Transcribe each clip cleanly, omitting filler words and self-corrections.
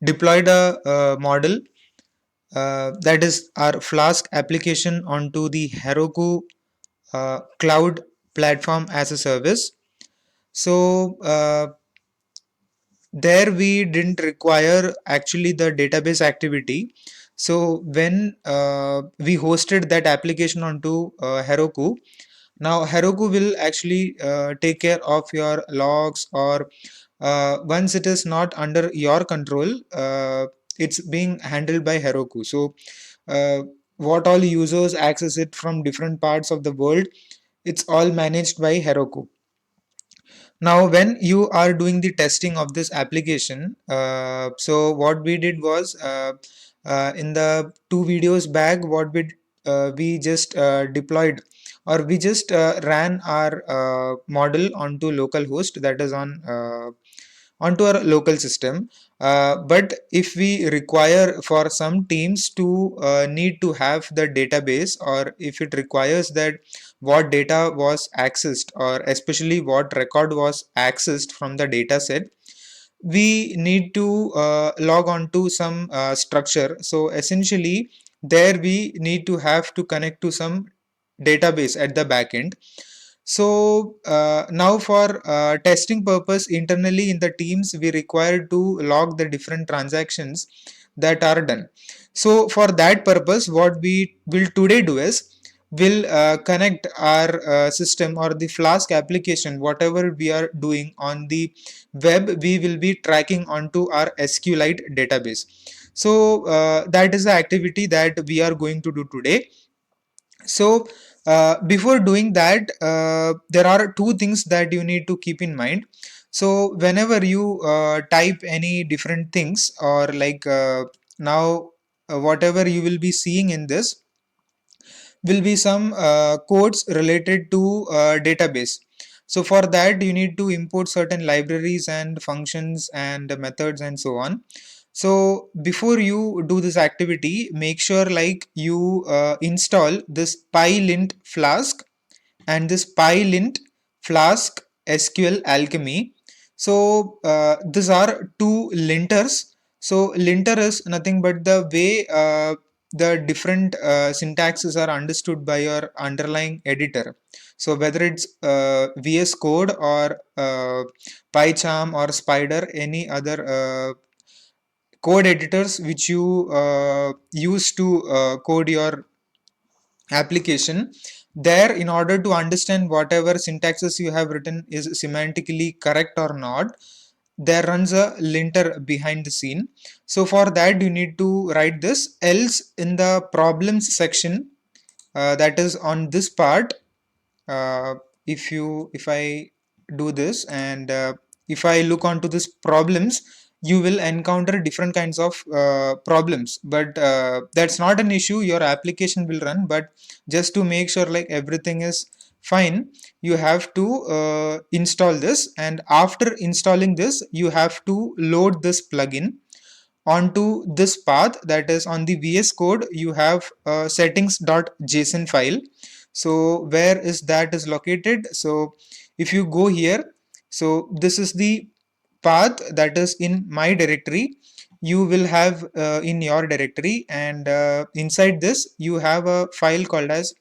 deployed a model that is our Flask application onto the Heroku cloud platform as a service. So there we didn't require actually the database activity. So when we hosted that application onto Heroku, now Heroku will actually take care of your logs, or once it is not under your control, it's being handled by Heroku. So uh, what all users access it from different parts of the world, it's all managed by Heroku. Now when you are doing the testing of this application, so what we did was, in the two videos back, what we just deployed, or we just ran our model onto localhost, that is onto our local system. But if we require for some teams to need to have the database, or if it requires that what data was accessed, or especially what record was accessed from the data set, we need to log on to some structure. So essentially there we need to have to connect to some database at the back end. So now for testing purpose internally in the teams, we require to log the different transactions that are done. So for that purpose, what we will today do is will connect our system or the Flask application, whatever we are doing on the web, we will be tracking onto our SQLite database. So that is the activity that we are going to do today. So before doing that, there are two things that you need to keep in mind. So whenever you type any different things, or like now whatever you will be seeing in this will be some codes related to database. So for that you need to import certain libraries and functions and methods and so on. So before you do this activity, make sure like you install this PyLint Flask and this PyLint Flask SQL Alchemy. So these are two linters. So linter is nothing but the way the different syntaxes are understood by your underlying editor. So whether it's VS Code or PyCharm or Spider, any other code editors which you use to code your application, there in order to understand whatever syntaxes you have written is semantically correct or not, there runs a linter behind the scene. So for that you need to write this, else in the problems section, that is on this part, if I do this and if I look onto this problems, you will encounter different kinds of problems, but that's not an issue, your application will run. But just to make sure like everything is fine, you have to install this, and after installing this you have to load this plugin onto this path, that is on the VS Code you have settings.json file. So where is that is located? So if you go here, so this is the path that is in my directory, you will have in your directory, and inside this you have a file called as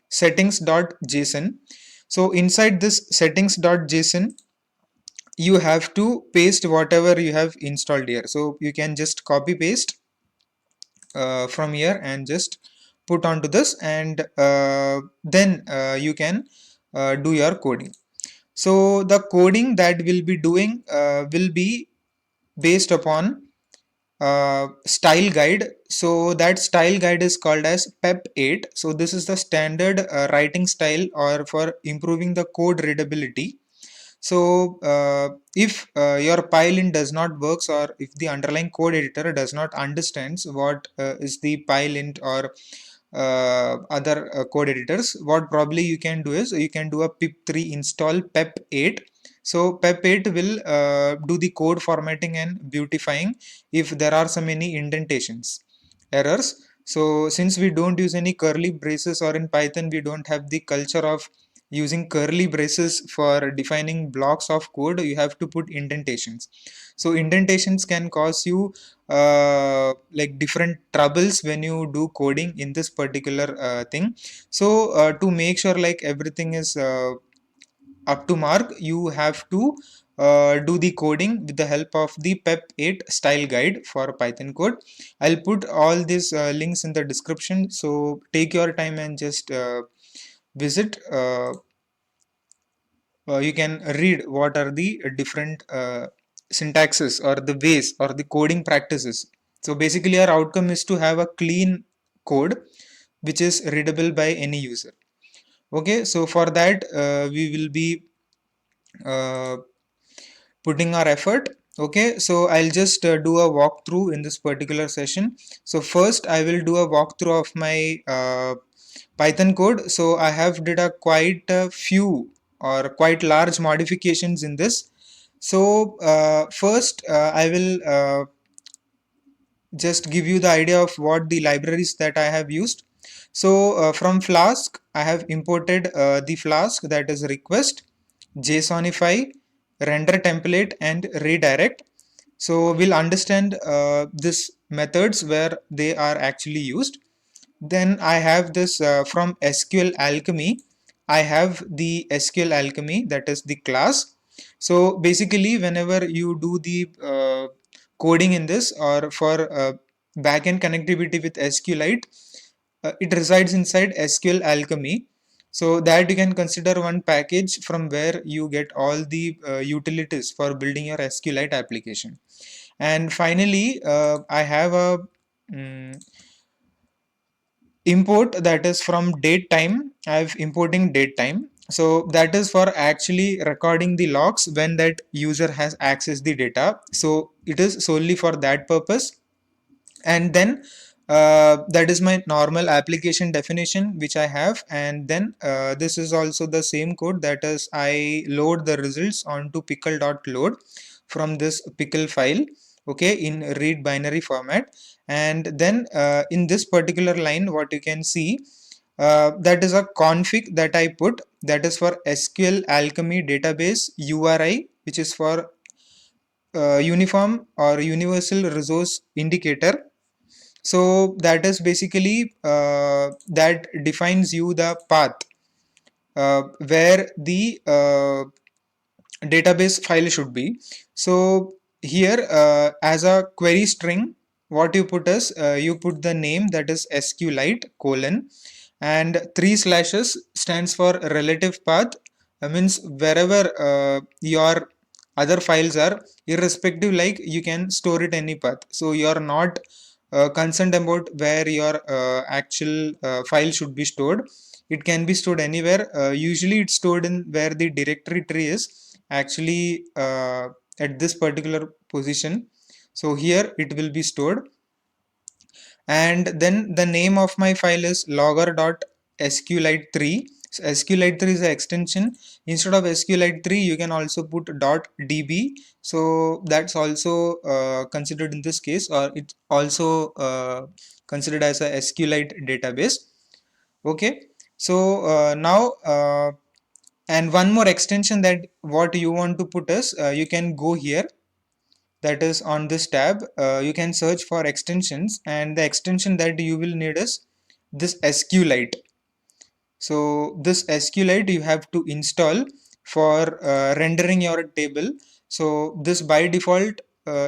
settings.json. so inside this settings.json you have to paste whatever you have installed here. So you can just copy paste from here and just put onto this, and then you can do your coding. So the coding that we'll be doing will be based upon style guide. So that style guide is called as PEP8. So this is the standard writing style or for improving the code readability. So if your PyLint does not works, or if the underlying code editor does not understands what is the PyLint or other code editors, what probably you can do is you can do a pip3 install pep8. So pep8 will do the code formatting and beautifying if there are some any indentations, errors. So since we don't use any curly braces, or in Python we don't have the culture of using curly braces for defining blocks of code, you have to put indentations. So indentations can cause you like different troubles when you do coding in this particular thing. So to make sure like everything is up to mark, you have to do the coding with the help of the PEP 8 style guide for Python code. I'll put all these links in the description, so take your time and just visit. You can read what are the different syntaxes or the ways or the coding practices. So basically our outcome is to have a clean code which is readable by any user. Okay, so for that we will be uh, putting our effort. Okay, so I'll just do a walkthrough in this particular session. So first I will do a walkthrough of my Python code. So I have did a quite a few or quite large modifications in this. So first I will just give you the idea of what the libraries that I have used. So from Flask, I have imported the Flask, that is request, JSONify, render template, and redirect. So we'll understand this methods where they are actually used. Then I have this from SQL Alchemy. I have the SQL Alchemy, that is the class. So basically, whenever you do the coding in this or for backend connectivity with SQLite, it resides inside SQL Alchemy. So that you can consider one package from where you get all the utilities for building your SQLite application. And finally, I have a import that is from date time. I've importing date time. So that is for actually recording the logs when that user has accessed the data. So it is solely for that purpose. And then that is my normal application definition which I have. And then this is also the same code, that is I load the results onto pickle.load from this pickle file, okay, in read binary format. And then in this particular line what you can see, that is a config that I put, that is for SQL Alchemy database URI, which is for uniform or universal resource indicator. So that is basically that defines you the path where the database file should be. So here as a query string, what you put is you put the name, that is SQLite colon, and three slashes stands for relative path. Means wherever your other files are, irrespective, like you can store it any path. So you are not concerned about where your actual file should be stored. It can be stored anywhere. Usually it's stored in where the directory tree is actually at this particular position. So here it will be stored. And then the name of my file is logger.sqlite3. So SQLite3 is an extension. Instead of SQLite3 you can also put .db. So that's also considered in this case, or it's also considered as a SQLite database. Okay, so now and one more extension that what you want to put is you can go here, that is on this tab. You can search for extensions, and the extension that you will need is this SQLite. So this SQLite you have to install for rendering your table. So this by default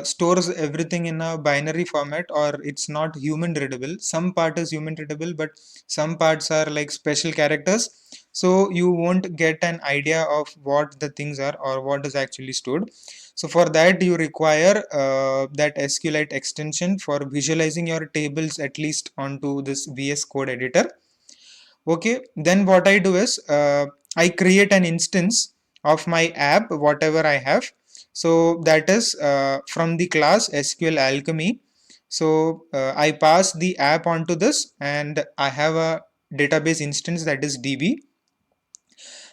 stores everything in a binary format, or it's not human readable. Some part is human readable, but some parts are like special characters. So you won't get an idea of what the things are or what is actually stored. So for that you require that SQLite extension for visualizing your tables at least onto this VS Code editor. Okay, then what I do is I create an instance of my app, whatever I have. So that is from the class SQL Alchemy. So I pass the app onto this, and I have a database instance, that is DB.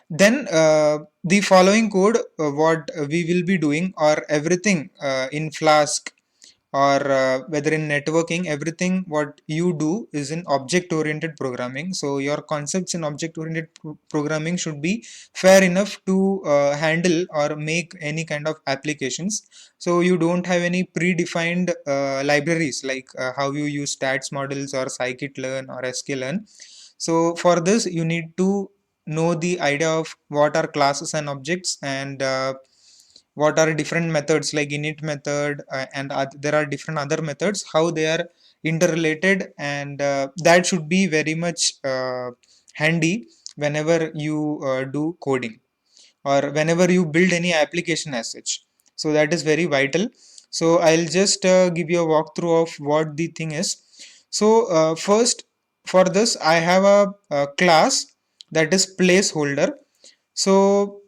Then the following code, what we will be doing, or everything in Flask or whether in networking, everything what you do is in object oriented programming. So your concepts in object oriented programming should be fair enough to handle or make any kind of applications. So you don't have any predefined libraries like how you use stats models or scikit-learn or sklearn. So for this you need to know the idea of what are classes and objects, and what are different methods like init method, and there are different other methods, how they are interrelated, and that should be very much handy whenever you do coding or whenever you build any application as such. So that is very vital. So I'll just give you a walkthrough of what the thing is. So first, for this I have a class that is placeholder. So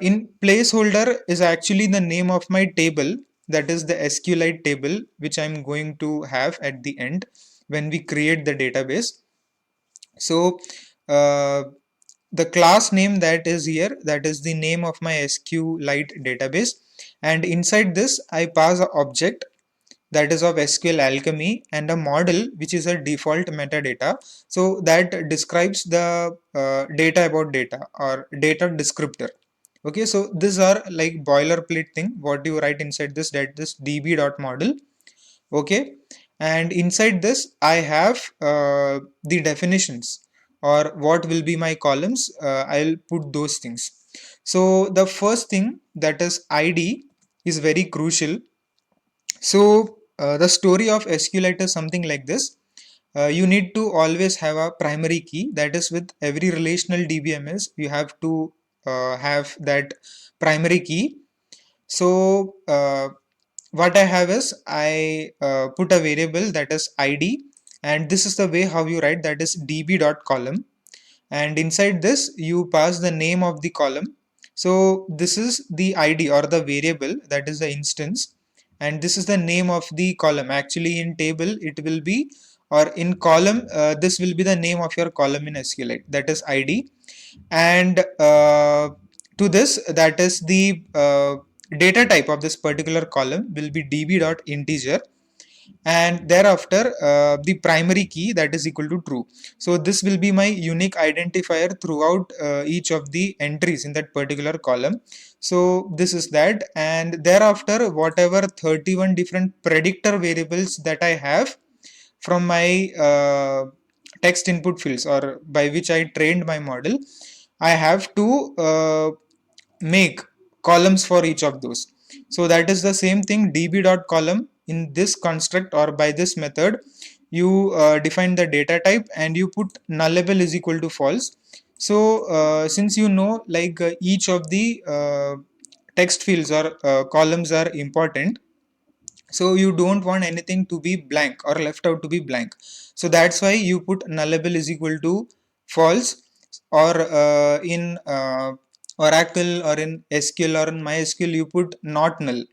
in placeholder is actually the name of my table, that is the SQLite table which I'm going to have at the end when we create the database. So uh, the class name that is here, that is the name of my SQLite database, and inside this I pass an object that is of SQL Alchemy and a model which is a default metadata. So that describes the data about data or data descriptor. Okay, so these are like boilerplate thing what you write inside this, that this db.model. Okay, and inside this I have the definitions or what will be my columns. I'll put those things. So the first thing, that is ID, is very crucial. So the story of SQLite is something like this. You need to always have a primary key, that is with every relational DBMS you have to have that primary key. So what I have is I put a variable that is ID, and this is the way how you write, that is db.column, and inside this you pass the name of the column. So this is the ID or the variable, that is the instance, and this is the name of the column. Actually in table it will be, or in column this will be the name of your column in SQLite, that is ID. And to this, that is the data type of this particular column will be db.integer, and thereafter the primary key, that is equal to true. So this will be my unique identifier throughout each of the entries in that particular column. So this is that, and thereafter whatever 31 different predictor variables that I have from my text input fields or by which I trained my model, I have to make columns for each of those. So that is the same thing, db.column. In this construct or by this method, you define the data type and you put nullable is equal to false. So since you know like each of the text fields or columns are important, so you don't want anything to be blank or left out to be blank. So that's why you put nullable is equal to false, or in Oracle or in SQL or in MySQL you put not null.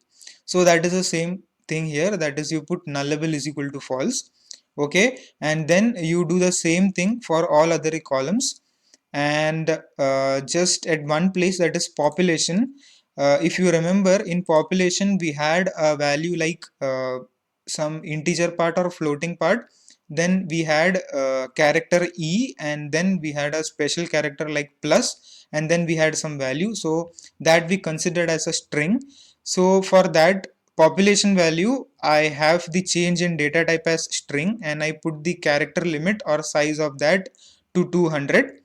So that is the same thing here, that is you put nullable is equal to false. Okay, and then you do the same thing for all other columns. And just at one place, that is population, if you remember in population we had a value like some integer part or floating part, then we had character e, and then we had a special character like plus, and then we had some value, so that we considered as a string. So for that population value I have the change in data type as string, and I put the character limit or size of that to 200,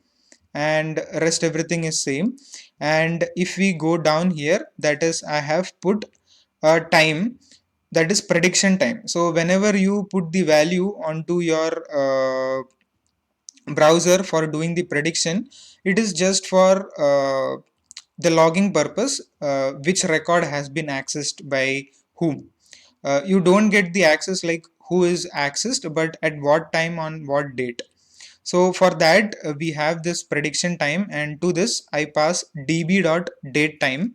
and rest everything is same. And if we go down here, that is I have put a time, that is prediction time. So whenever you put the value onto your browser for doing the prediction, it is just for the logging purpose, which record has been accessed by whom. You don't get the access like who is accessed, but at what time on what date. So for that we have this prediction time, and to this I pass db.datetime,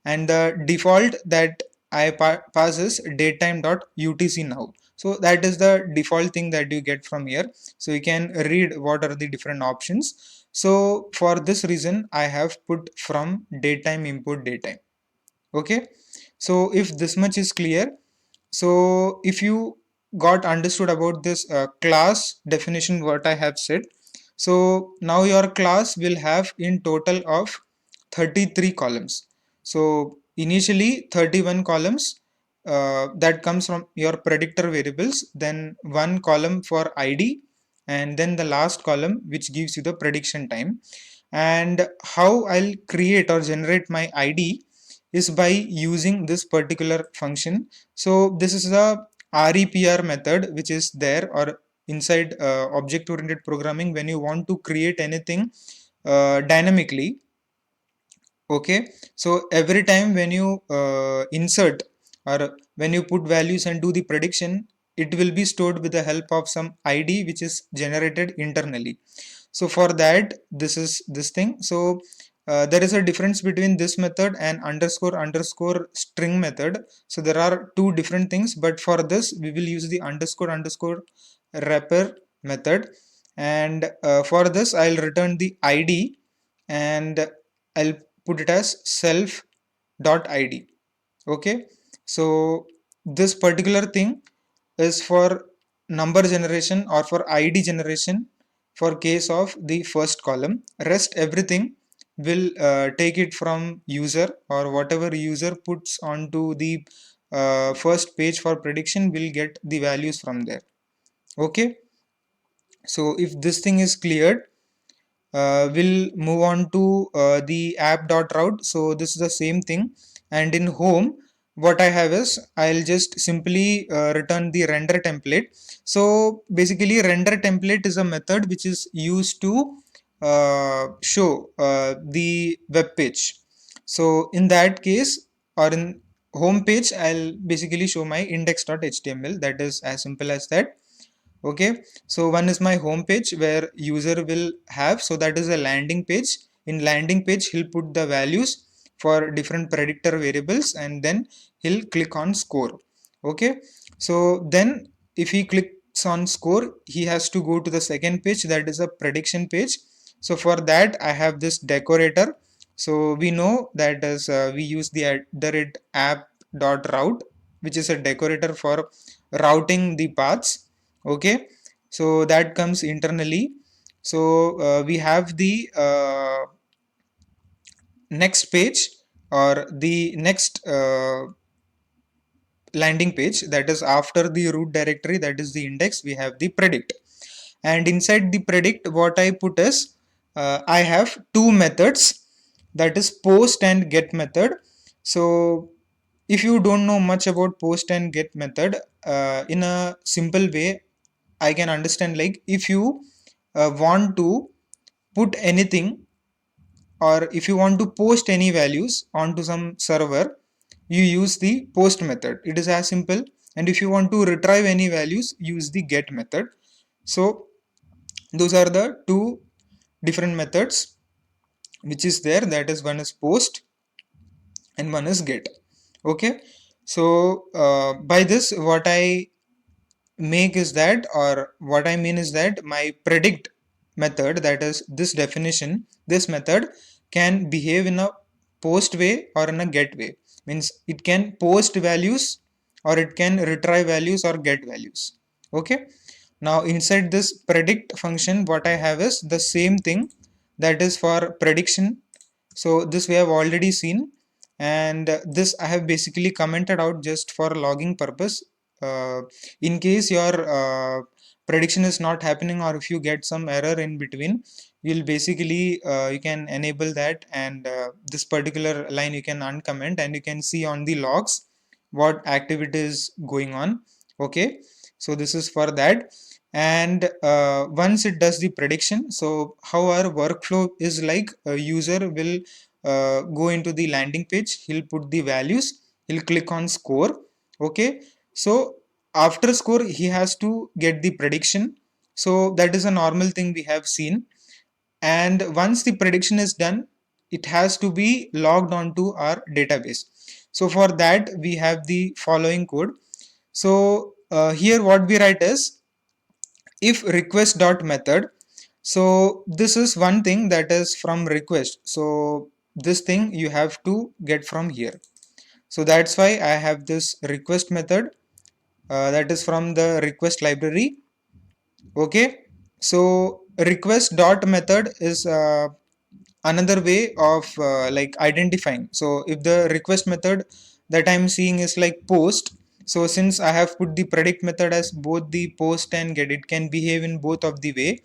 and the default that I pass is datetime.utc now. So that is the default thing that you get from here. So you can read what are the different options. So for this reason I have put from datetime import datetime. Okay, so if this much is clear, So if you got understood about this class definition what I have said, so now your class will have in total of 33 columns. So initially 31 columns that comes from your predictor variables, then one column for ID, and then the last column which gives you the prediction time. And how I'll create or generate my ID is by using this particular function. So this is a REPR method which is there or inside object oriented programming when you want to create anything dynamically. Okay, so every time when you insert or when you put values and do the prediction, it will be stored with the help of some ID which is generated internally. So for that, this is this thing. So there is a difference between this method and underscore underscore string method. So there are two different things, but for this we will use the underscore underscore wrapper method. And for this I'll return the ID, and I'll put it as self dot id. Okay, so this particular thing is for number generation or for id generation for case of the first column. Rest everything will take it from user, or whatever user puts onto the first page for prediction will get the values from there. Okay, so if this thing is cleared, we'll move on to the app.route. So this is the same thing, and in home what I have is I'll just simply return the render template. So basically render template is a method which is used to show the web page. So in that case, or in home page, I'll basically show my index.html. That is as simple as that. Okay, so one is my home page where user will have, so that is a landing page. In landing page he'll put the values for different predictor variables, and then he'll click on score. Okay, so then if he clicks on score, he has to go to the second page, that is a prediction page. So for that I have this decorator. So we know that as we use the app.route, which is a decorator for routing the paths. Okay, so that comes internally. So we have the next page, or the next landing page, that is after the root directory, that is the index, we have the predict. And inside the predict what I put is I have two methods, that is post and get method. So if you don't know much about post and get method, in a simple way I can understand, like if you want to put anything, or if you want to post any values onto some server, you use the post method. It is as simple. And if you want to retrieve any values, use the get method. So those are the two different methods which is there, that is one is post and one is get. Okay, so by this what I make is that, or what I mean is that my predict method, that is this definition, this method can behave in a post way or in a get way. Means it can post values, or it can retrieve values or get values. Okay, now inside this predict function what I have is the same thing, that is for prediction. So this we have already seen, and this I have basically commented out just for logging purpose. In case your prediction is not happening, or if you get some error in between, you'll basically you can enable that, and this particular line you can uncomment, and you can see on the logs what activity is going on. Okay, so this is for that. And once it does the prediction, so how our workflow is, like a user will go into the landing page, he'll put the values, he'll click on score. Okay, so after score he has to get the prediction. So that is a normal thing we have seen. And once the prediction is done, it has to be logged onto our database. So for that we have the following code. So here what we write is if request dot method. So this is one thing that is from request. So this thing you have to get from here. So that's why I have this request method. that is from the request library. Okay, so request dot method is another way of like identifying. So if the request method that I'm seeing is like post, so since I have put the predict method as both the post and get, it can behave in both of the way.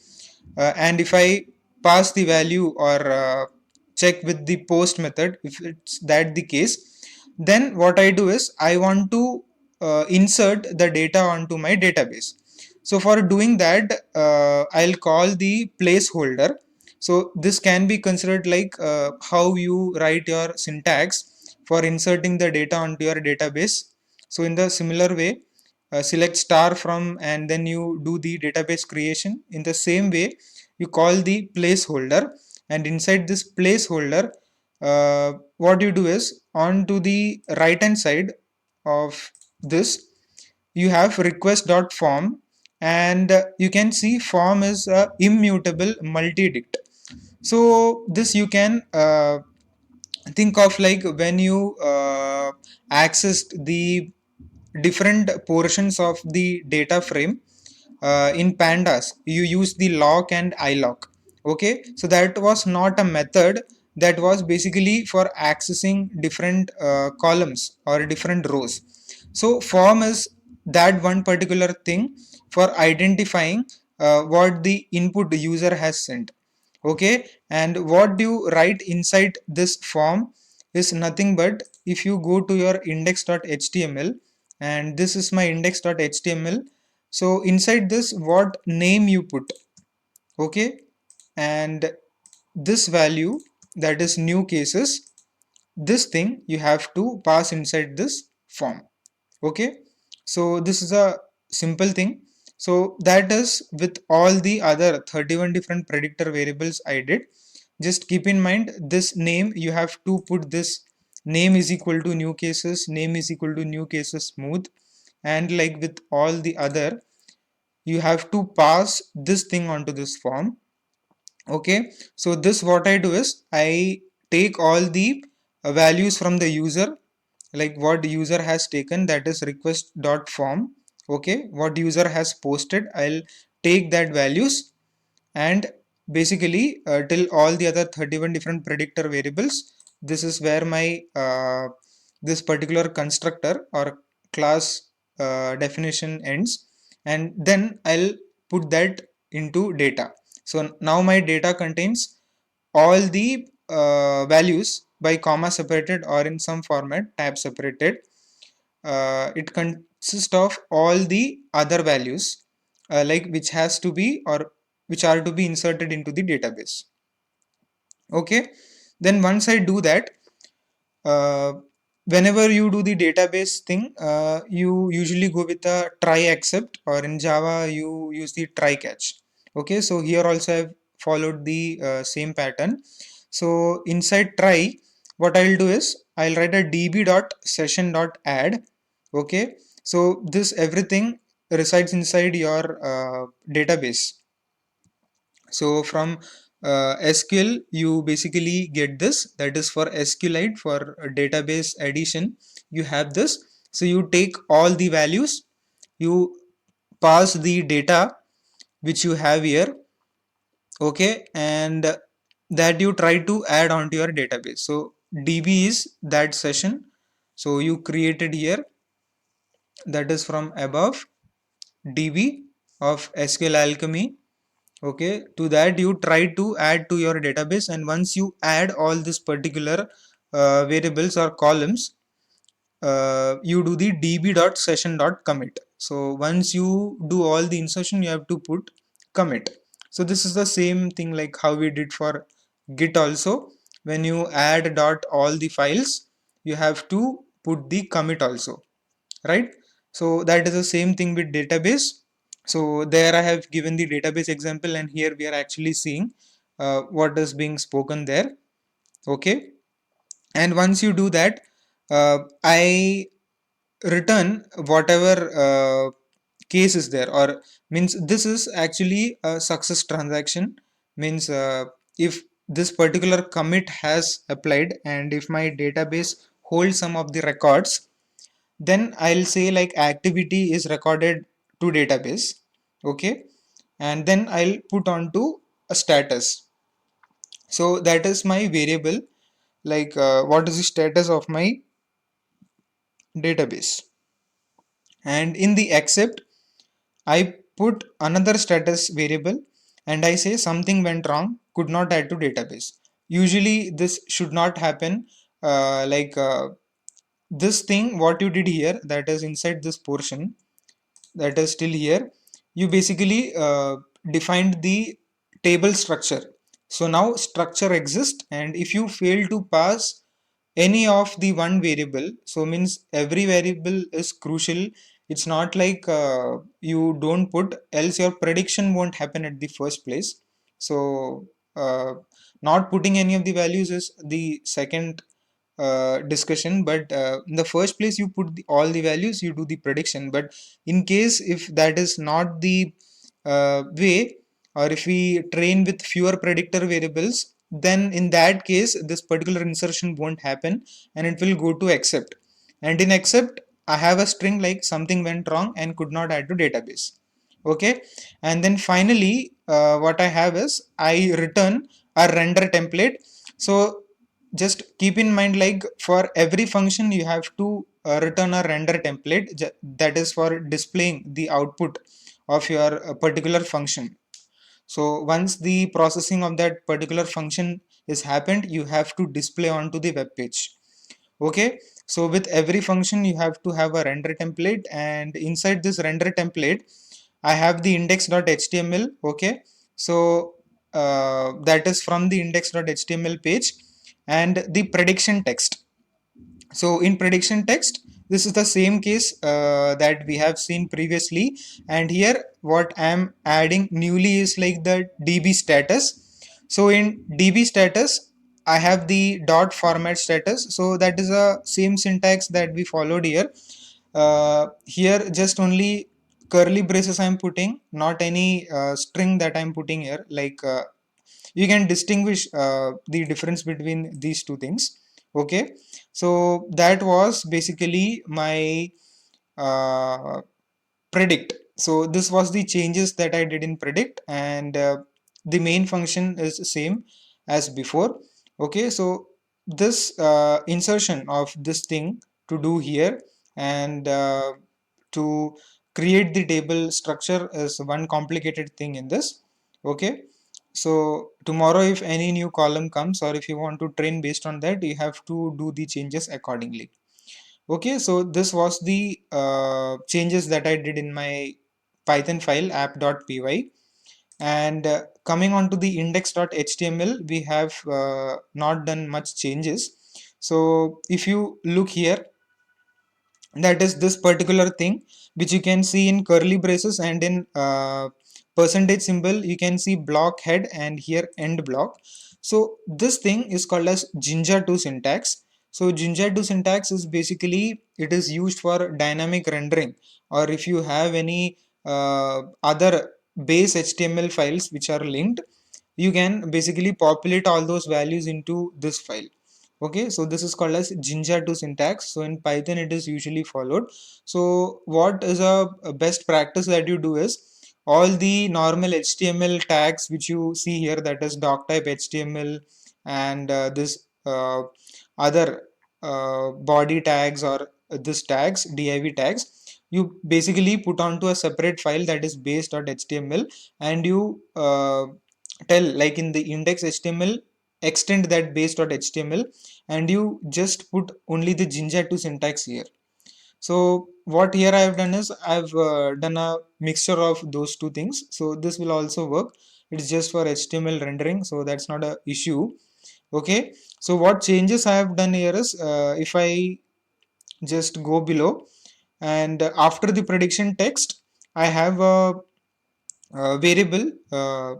And if I pass the value or check with the post method, if it's that the case, then what I do is I want to insert the data onto my database. So for doing that, I'll call the placeholder. So this can be considered like how you write your syntax for inserting the data onto your database. So in the similar way, select star from and then you do the database creation. In the same way, you call the placeholder, and inside this placeholder, what you do is on to the right hand side of this, you have request.form, and you can see form is a immutable multi-dict. So this you can think of like when you accessed the different portions of the data frame in pandas, you use the lock and ilock. Okay, so that was not a method, that was basically for accessing different columns or different rows. So form is that one particular thing for identifying what the input the user has sent. Okay, and what do you write inside this form is nothing but, if you go to your index.html, and this is my index.html, so inside this what name you put. Okay, and this value, that is new cases, this thing you have to pass inside this form. Okay, so this is a simple thing. So that is with all the other 31 different predictor variables I did. Just keep in mind this name, you have to put this name is equal to new cases, name is equal to new cases smooth, and like with all the other, you have to pass this thing onto this form. Okay, so this what I do is I take all the values from the user, like what the user has taken, that is request dot form. Okay, what user has posted, I'll take that values, and basically till all the other 31 different predictor variables, this is where my this particular constructor or class definition ends, and then I'll put that into data. So now my data contains all the values by comma separated or in some format tab separated. It consists of all the other values like which has to be or which are to be inserted into the database. Okay, then once I do that, uh, whenever you do the database thing, you usually go with a try except, or in Java you use the try catch. Okay, so here also I've followed the same pattern. So inside try, what I'll do is I'll write a db.session.add. Okay, so this everything resides inside your database. So from SQL, you basically get this, that is for SQLite, for database addition, you have this. So you take all the values, you pass the data which you have here, okay, and that you try to add onto your database. So DB is that session. So you created here, that is from above, DB of SQL Alchemy. Okay, to that you try to add to your database, and once you add all this particular variables or columns, you do the db.session.commit. So once you do all the insertion, you have to put commit. So this is the same thing like how we did for git also. When you add dot all the files, you have to put the commit also, right? So that is the same thing with database. So there I have given the database example, and here we are actually seeing what is being spoken there. Okay, and once you do that, I return whatever case is there, or means this is actually a success transaction. Means if this particular commit has applied and if my database holds some of the records, then I'll say like activity is recorded to database. Okay, and then I'll put on to a status. So that is my variable, like what is the status of my database. And in the accept, I put another status variable and I say something went wrong, could not add to database. Usually this should not happen. This thing what you did here, that is inside this portion, that is still here, you basically defined the table structure. So now structure exists, and if you fail to pass any of the one variable, so means every variable is crucial. It's not like you don't put, else your prediction won't happen at the first place. So not putting any of the values is the second discussion, but in the first place you put all the values, you do the prediction. But in case if that is not the way, or if we train with fewer predictor variables, then in that case this particular insertion won't happen and it will go to accept. And in accept, I have a string like something went wrong and could not add to database. Okay, and then finally what I have is I return a render template. So just keep in mind, like for every function you have to return a render template, that is for displaying the output of your particular function. So once the processing of that particular function is happened, you have to display onto the web page. Okay, so with every function you have to have a render template, and inside this render template I have the index.html. Okay, so that is from the index.html page, and the prediction text. So in prediction text, this is the same case that we have seen previously, and here what I am adding newly is like the db status. So in db status, I have the dot format status. So that is a same syntax that we followed here. Here just only curly braces I am putting, not any string that I am putting here. Like you can distinguish the difference between these two things. Okay, so that was basically my uh, predict. So this was the changes that I did in predict, and the main function is same as before. Okay, so this insertion of this thing to do here, and to create the table structure is one complicated thing in this. Okay, so tomorrow if any new column comes, or if you want to train based on that, you have to do the changes accordingly. Okay, so this was the changes that I did in my Python file app.py. And coming on to the index.html, we have not done much changes. So if you look here, that is this particular thing which you can see in curly braces, and in percentage symbol you can see block head and here end block. So this thing is called as Jinja 2 syntax. So Jinja 2 syntax is basically, it is used for dynamic rendering, or if you have any other base HTML files which are linked, you can basically populate all those values into this file. Okay, so this is called as Jinja 2 syntax. So in Python it is usually followed. So what is a best practice that you do is, all the normal HTML tags which you see here, that is doc type HTML, and this other body tags, or this tags div tags, you basically put onto a separate file, that is base.html, and you tell, like in the index HTML, extend that base.html, and you just put only the Jinja 2 syntax here. So what here I have done is, I've done a mixture of those two things. So this will also work. It's just for HTML rendering, so that's not a issue. Okay, so what changes I have done here is, if I just go below, and after the prediction text, I have a variable,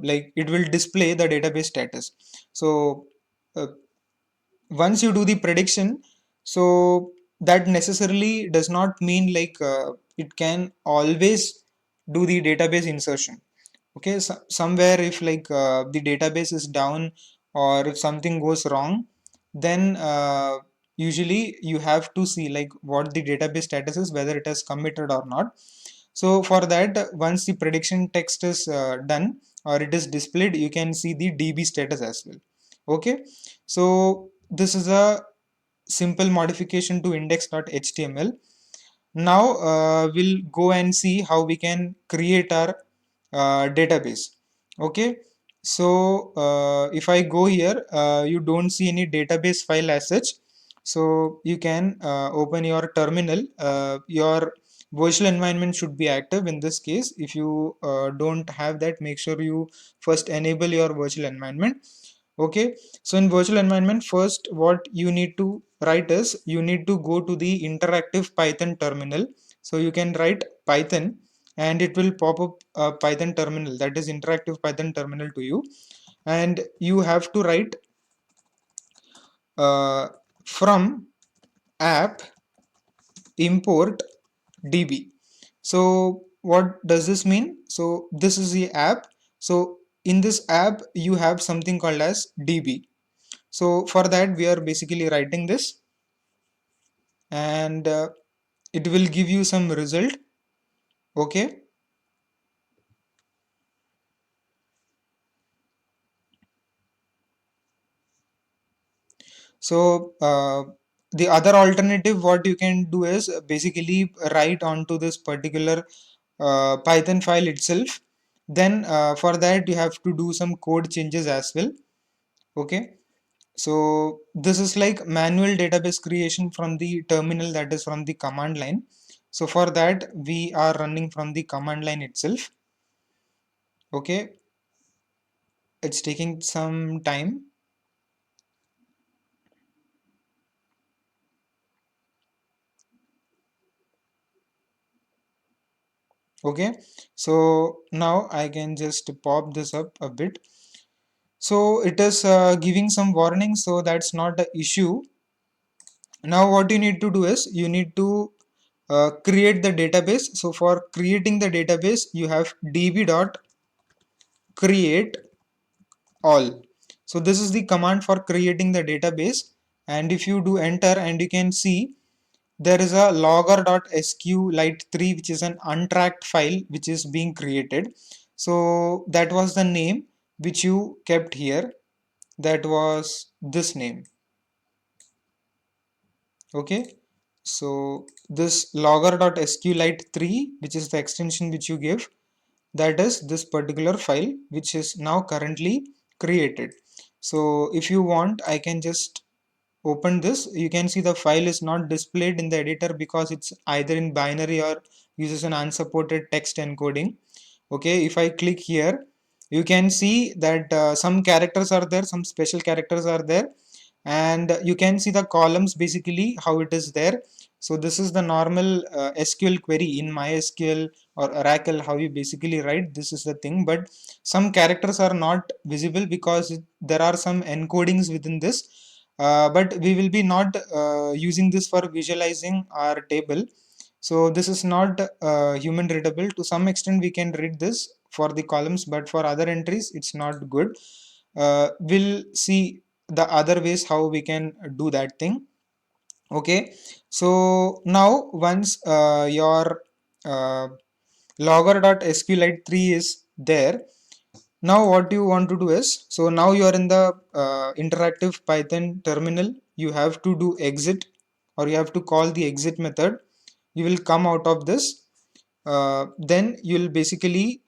like it will display the database status. So uh, once you do the prediction, so that necessarily does not mean like it can always do the database insertion. Okay, so somewhere if like the database is down, or if something goes wrong, then usually you have to see like what the database status is, whether it has committed or not. So for that, once the prediction text is done or it is displayed, you can see the DB status as well. Okay, so this is a simple modification to index.html. Now we'll go and see how we can create our database. Okay, so if I go here, you don't see any database file as such. So you can open your terminal. Your virtual environment should be active in this case. If you don't have that, make sure you first enable your virtual environment. Okay, so in virtual environment, first what you need to write is you need to go to the interactive Python terminal. So you can write Python and it will pop up a Python terminal, that is interactive Python terminal to you, and you have to write from app import db. So what does this mean? So this is the app. So in this app you have something called as db. So for that we are basically writing this, and it will give you some result. Okay, so the other alternative what you can do is basically write onto this particular Python file itself. Then for that you have to do some code changes as well. Okay, so this is like manual database creation from the terminal, that is from the command line. So for that we are running from the command line itself. Okay, it's taking some time. Okay, so now I can just pop this up a bit. So it is giving some warning, so that's not the issue. Now what you need to do is you need to create the database. So for creating the database you have db dot create all. So this is the command for creating the database, and if you do enter, and you can see there is a logger.sqlite3 which is an untracked file which is being created. So that was the name which you kept here, that was this name. Okay, so this logger.sqlite3, which is the extension which you give, that is this particular file which is now currently created. So if you want, I can just open this. You can see the file is not displayed in the editor because it's either in binary or uses an unsupported text encoding. Okay, if I click here, you can see that some characters are there, some special characters are there, and you can see the columns basically how it is there. So this is the normal SQL query in MySQL or Oracle, how you basically write. This is the thing, but some characters are not visible because there are some encodings within this. But we will be not using this for visualizing our table. So this is not human readable. To some extent we can read this for the columns, but for other entries it's not good. We'll see the other ways how we can do that thing. Okay, so now once your uh, logger.sqlite3 is there, now what you want to do is, so now you are in the interactive Python terminal. You have to do exit, or you have to call the exit method. You will come out of this. Then you'll basically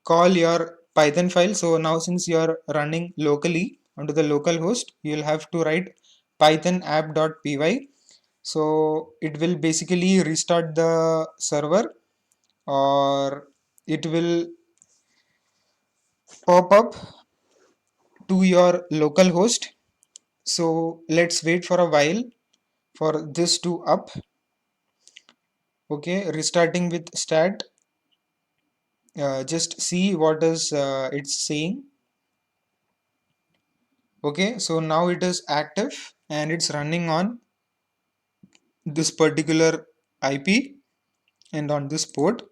call your Python file. So now since you are running locally onto the local host, you'll have to write python app.py. So it will basically restart the server, or it will pop up to your local host. So let's wait for a while for this to up. Okay, restarting with stat. Just see what is it's saying. Okay, so now it is active and it's running on this particular IP and on this port.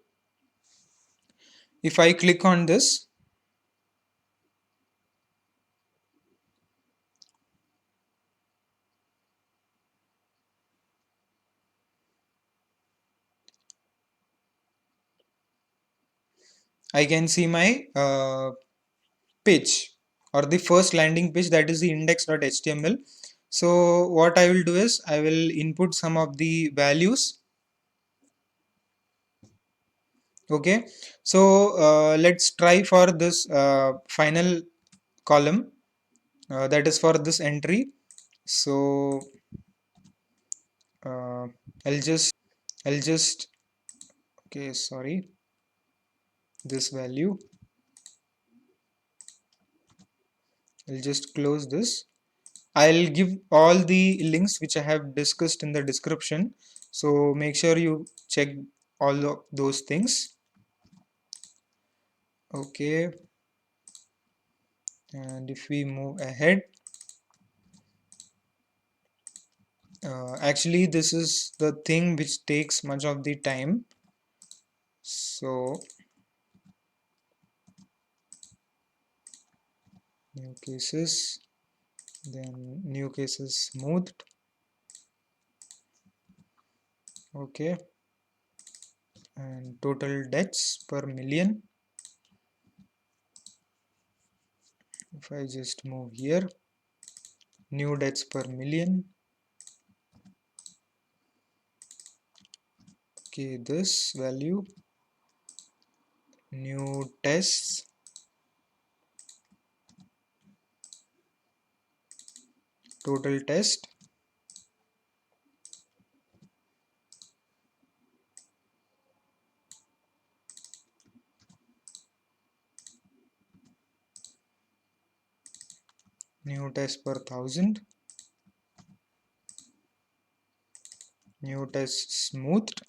If I click on this, I can see my page or the first landing page, that is the index.html. So what I will do is I will input some of the values. Okay, so let's try for this final column, that is for this entry. So uh, I'll just okay, sorry, this value, I'll just close this. I'll give all the links which I have discussed in the description, so make sure you check all of those things. Okay, and if we move ahead, actually this is the thing which takes much of the time. So new cases, then new cases smoothed. Okay, and total deaths per million. If I just move here, new deaths per million. Okay, this value, new tests, total test, new test per thousand, new test smoothed.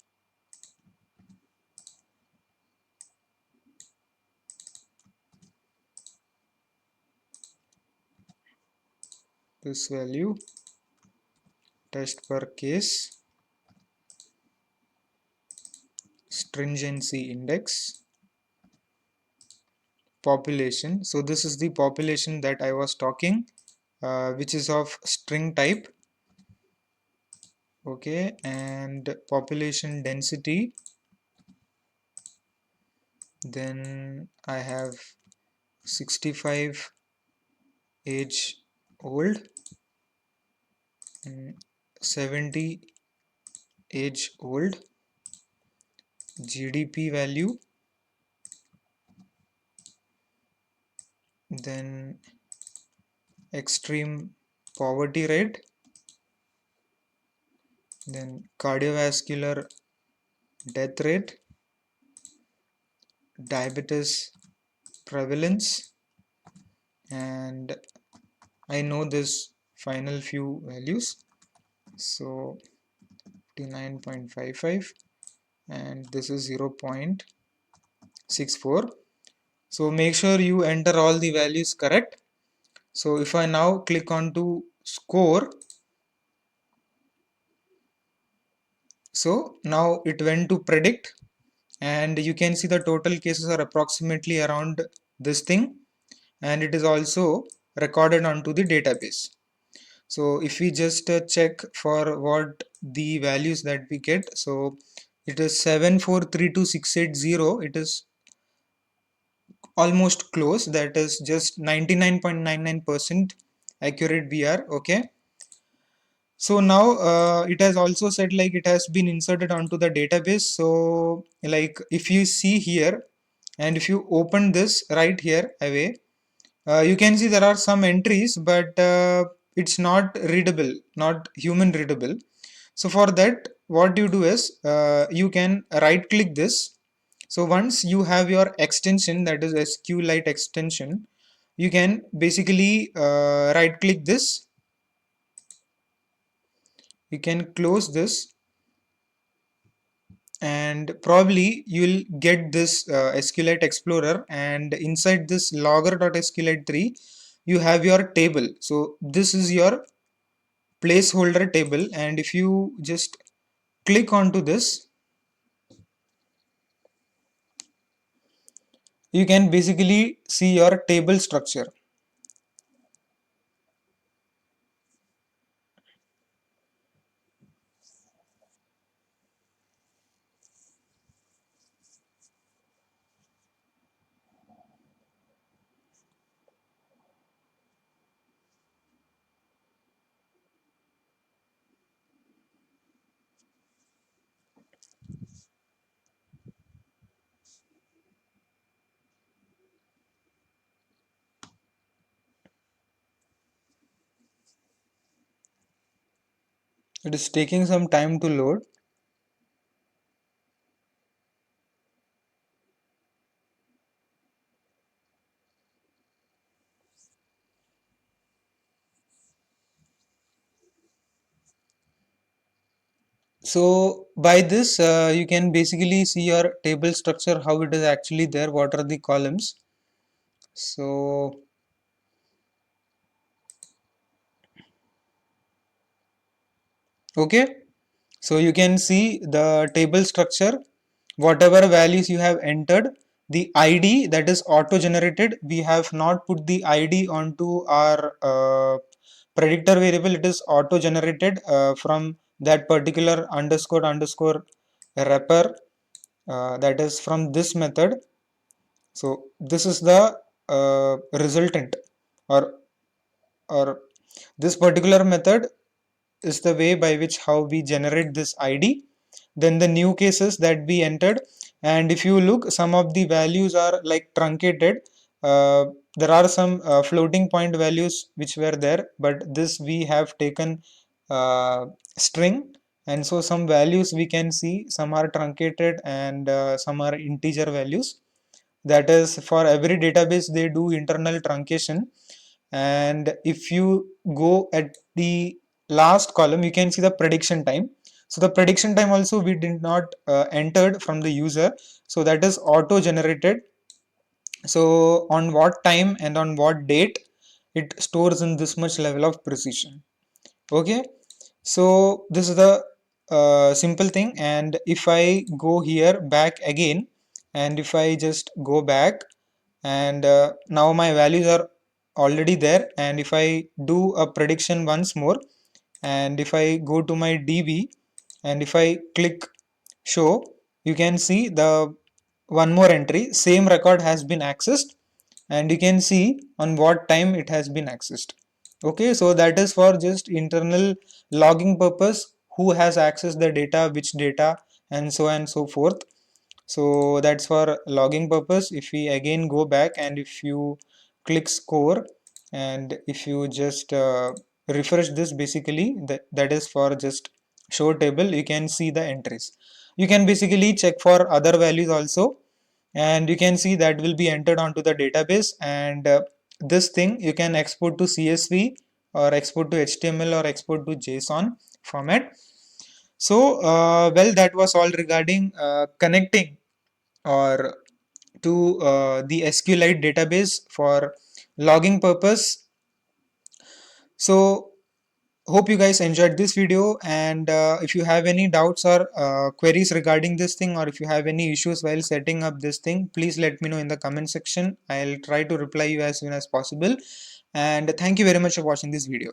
This value, test per case, stringency index, population. So this is the population that I was talking, which is of string type. Okay, and population density. Then I have 65 age old, 70 age old, GDP value, then extreme poverty rate, then cardiovascular death rate, diabetes prevalence, and I know this final few values. So 59.55 and this is 0.64. So make sure you enter all the values correct. So if I now click on to score, so now it went to predict, and you can see the total cases are approximately around this thing, and it is also recorded onto the database. So if we just check for what the values that we get, so it is 7432680. It is almost close, that is just 99.99% accurate we are. Okay, so now it has also said like it has been inserted onto the database. So like if you see here and if you open this right here away, you can see there are some entries, but it's not readable, not human readable. So for that, what you do is you can right click this. So once you have your extension, that is SQLite extension, you can basically right click this. You can close this, and probably you will get this SQLite Explorer, and inside this logger.sqlite3 you have your table. So this is your placeholder table, and if you just click onto this, you can basically see your table structure. It is taking some time to load. So by this, you can basically see your table structure, how it is actually there, what are the columns. So okay, so you can see the table structure, whatever values you have entered, the ID that is auto generated. We have not put the ID onto our predictor variable. It is auto generated from that particular underscore underscore wrapper, that is from this method. So this is the resultant, or or this particular method is the way by which how we generate this ID. Then the new cases that we entered, and if you look, some of the values are like truncated. There are some floating point values which were there, but this we have taken string, and so some values we can see, some are truncated and some are integer values. That is, for every database they do internal truncation. And if you go at the last column, you can see the prediction time. So the prediction time also we did not entered from the user, so that is auto generated. So on what time and on what date, it stores in this much level of precision. Okay, so this is the simple thing. And if I go here back again, and if I just go back, and now my values are already there, and if I do a prediction once more, and if I go to my DB, and if I click show, you can see the one more entry, same record has been accessed, and you can see on what time it has been accessed. Okay, so that is for just internal logging purpose, who has accessed the data, which data, and so on and so forth. So that's for logging purpose. If we again go back, and if you click score, and if you just refresh this, basically that is for just show table, you can see the entries. You can basically check for other values also, and you can see that will be entered onto the database. And this thing you can export to CSV, or export to HTML, or export to JSON format. So well, that was all regarding connecting or to the SQLite database for logging purpose. So hope you guys enjoyed this video, and if you have any doubts or queries regarding this thing, or if you have any issues while setting up this thing, please let me know in the comment section. I'll try to reply you as soon as possible. And thank you very much for watching this video.